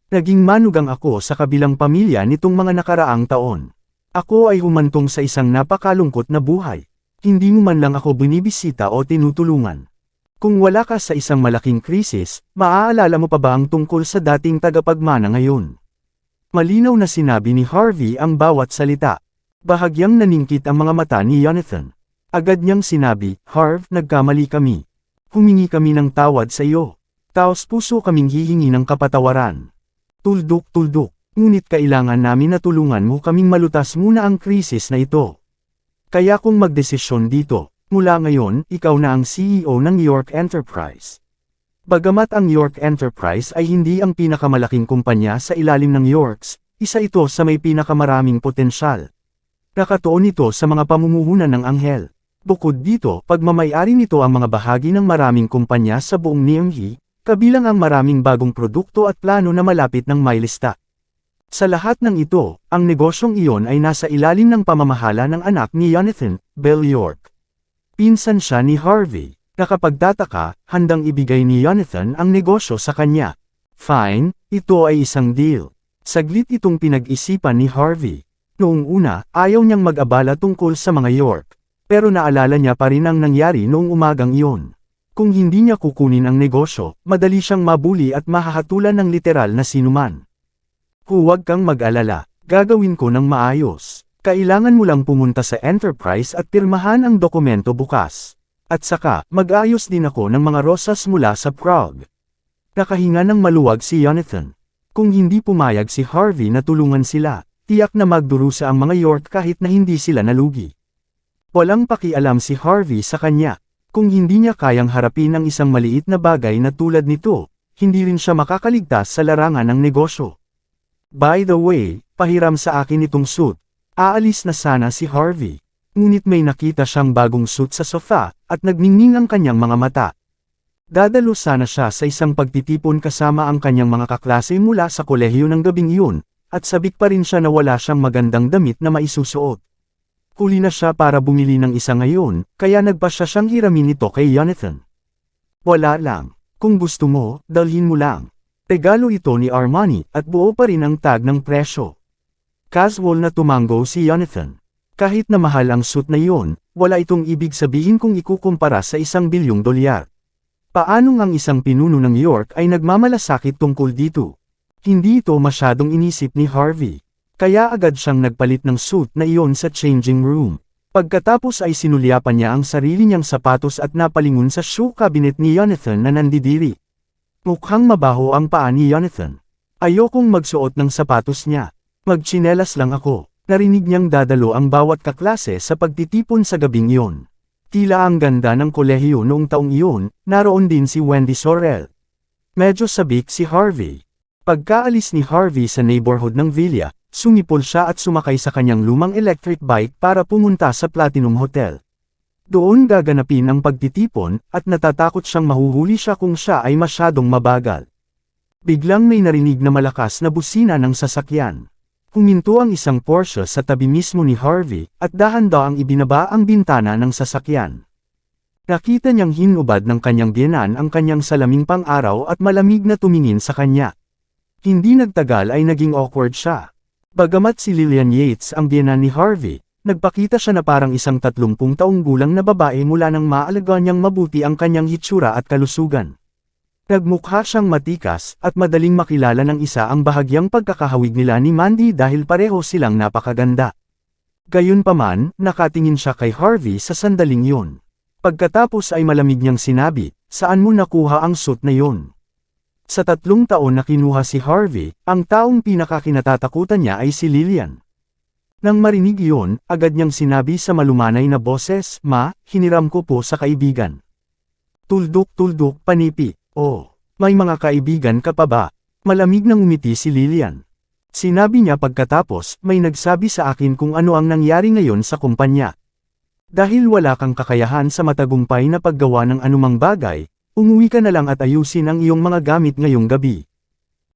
Naging manugang ako sa kabilang pamilya nitong mga nakaraang taon. Ako ay humantong sa isang napakalungkot na buhay. Hindi mo man lang ako binibisita o tinutulungan. Kung wala ka sa isang malaking krisis, maaalala mo pa ba ang tungkol sa dating tagapagmana ngayon? Malinaw na sinabi ni Harvey ang bawat salita. Bahagyang naningkit ang mga mata ni Jonathan. Agad niyang sinabi, Harv, nagkamali kami. Humingi kami ng tawad sa iyo. Taos puso kaming hihingi ng kapatawaran. Tuldok-tuldok, ngunit kailangan namin na tulungan mo kaming malutas muna ang krisis na ito. Kaya kung magdesisyon dito, mula ngayon, ikaw na ang CEO ng York Enterprise. Bagamat ang York Enterprise ay hindi ang pinakamalaking kumpanya sa ilalim ng Yorks, isa ito sa may pinakamaraming potensyal. Nakatuon ito sa mga pamumuhunan ng anghel. Bukod dito, pagmamayari nito ang mga bahagi ng maraming kumpanya sa buong Niamey, kabilang ang maraming bagong produkto at plano na malapit ng mailista. Sa lahat ng ito, ang negosyong iyon ay nasa ilalim ng pamamahala ng anak ni Jonathan, Bell York. Pinsan siya ni Harvey. Nakapagtataka, handang ibigay ni Jonathan ang negosyo sa kanya. Fine, ito ay isang deal. Saglit itong pinag-isipan ni Harvey. Noong una, ayaw niyang mag-abala tungkol sa mga York. Pero naalala niya pa rin ang nangyari noong umagang iyon. Kung hindi niya kukunin ang negosyo, madali siyang mabuli at mahahatulan ng literal na sinuman. Huwag kang mag-alala, gagawin ko ng maayos. Kailangan mo lang pumunta sa Enterprise at pirmahan ang dokumento bukas. At saka, mag-ayos din ako ng mga rosas mula sa Prague. Nakahinga ng maluwag si Jonathan. Kung hindi pumayag si Harvey na tulungan sila, tiyak na magdurusa ang mga York kahit na hindi sila nalugi. Walang pakialam si Harvey sa kanya. Kung hindi niya kayang harapin ang isang maliit na bagay na tulad nito, hindi rin siya makakaligtas sa larangan ng negosyo. By the way, pahiram sa akin itong suit. Aalis na sana si Harvey. Ngunit may nakita siyang bagong suit sa sofa, at nagningning ang kanyang mga mata. Dadalo sana siya sa isang pagtitipon kasama ang kanyang mga kaklase mula sa kolehiyo ng gabing iyon, at sabik pa rin siya na wala siyang magandang damit na maisusuot. Huli na siya para bumili ng isa ngayon, kaya nagpasya siyang hiramin ito kay Jonathan. Wala lang. Kung gusto mo, dalhin mo lang. Regalo ito ni Armani, at buo pa rin ang tag ng presyo. Casual na tumango si Jonathan. Kahit na mahal ang suit na iyon, wala itong ibig sabihin kung ikukumpara sa $1 bilyong. Paanong ang isang pinuno ng York ay nagmamalasakit tungkol dito? Hindi ito masyadong inisip ni Harvey. Kaya agad siyang nagpalit ng suit na iyon sa changing room. Pagkatapos ay sinulyapan niya ang sarili niyang sapatos at napalingon sa shoe cabinet ni Jonathan na nandidiri. Mukhang mabaho ang paa ni Jonathan. Ayokong magsuot ng sapatos niya. Magtsinelas lang ako. Narinig niyang dadalo ang bawat kaklase sa pagtitipon sa gabing iyon. Tila ang ganda ng kolehiyo noong taong iyon, naroon din si Wendy Sorrell. Medyo sabik si Harvey. Pagkaalis ni Harvey sa neighborhood ng Villa, sumipol siya at sumakay sa kanyang lumang electric bike para pumunta sa Platinum Hotel. Doon gaganapin ang pagtitipon, at natatakot siyang mahuhuli siya kung siya ay masyadong mabagal. Biglang may narinig na malakas na busina ng sasakyan. Huminto ang isang Porsche sa tabi mismo ni Harvey, at dahan-daang ibinaba ang bintana ng sasakyan. Nakita niyang hinubad ng kanyang biyenan ang kanyang salaming pang-araw at malamig na tumingin sa kanya. Hindi nagtagal ay naging awkward siya. Bagamat si Lillian Yates ang biyenan ni Harvey, nagpakita siya na parang isang 30 taong gulang na babae mula nang maalaga niyang mabuti ang kanyang hitsura at kalusugan. Nagmukha siyang matikas at madaling makilala ng isa ang bahagyang pagkakahawig nila ni Mandy dahil pareho silang napakaganda. Gayunpaman, nakatingin siya kay Harvey sa sandaling yun. Pagkatapos ay malamig niyang sinabi, "Saan mo nakuha ang suit na yun?" Sa 3 taon na kinuha si Harvey, ang taong pinakakinatatakutan niya ay si Lillian. Nang marinig yun, agad niyang sinabi sa malumanay na boses, "Ma, hiniram ko po sa kaibigan." Tuldok-tuldok panipi. "Oh, may mga kaibigan ka pa ba?" Malamig nang umiti si Lillian. Sinabi niya pagkatapos, "May nagsabi sa akin kung ano ang nangyari ngayon sa kumpanya. Dahil wala kang kakayahan sa matagumpay na paggawa ng anumang bagay, umuwi ka na lang at ayusin ang iyong mga gamit ngayong gabi.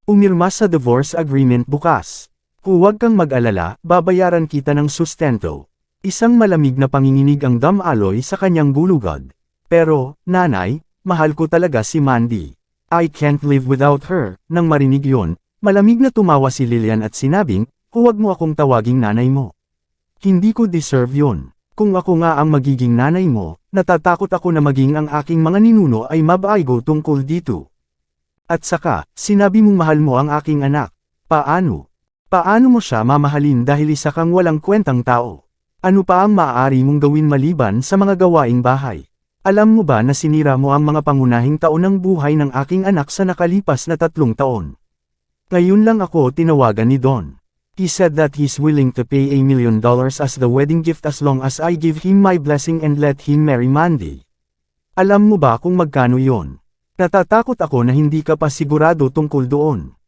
Umirma sa divorce agreement bukas. Huwag kang mag-alala, babayaran kita ng sustento." Isang malamig na panginginig ang damaloy sa kanyang bulugad. "Pero, nanay, mahal ko talaga si Mandy. I can't live without her." Nang marinig yon, malamig na tumawa si Lillian at sinabing, "Huwag mo akong tawaging nanay mo. Hindi ko deserve yon. Kung ako nga ang magiging nanay mo, natatakot ako na maging ang aking mga ninuno ay mabaigo tungkol dito. At saka, sinabi mong mahal mo ang aking anak. Paano? Paano mo siya mamahalin dahil isa kang walang kwentang tao? Ano pa ang maaari mong gawin maliban sa mga gawaing bahay? Alam mo ba na sinira mo ang mga pangunahing taon ng buhay ng aking anak sa nakalipas na 3 taon? Ngayon lang ako tinawagan ni Don. He said that he's willing to pay $1 million as the wedding gift as long as I give him my blessing and let him marry Mandy. Alam mo ba kung magkano yon? Natatakot ako na hindi ka pa sigurado tungkol doon."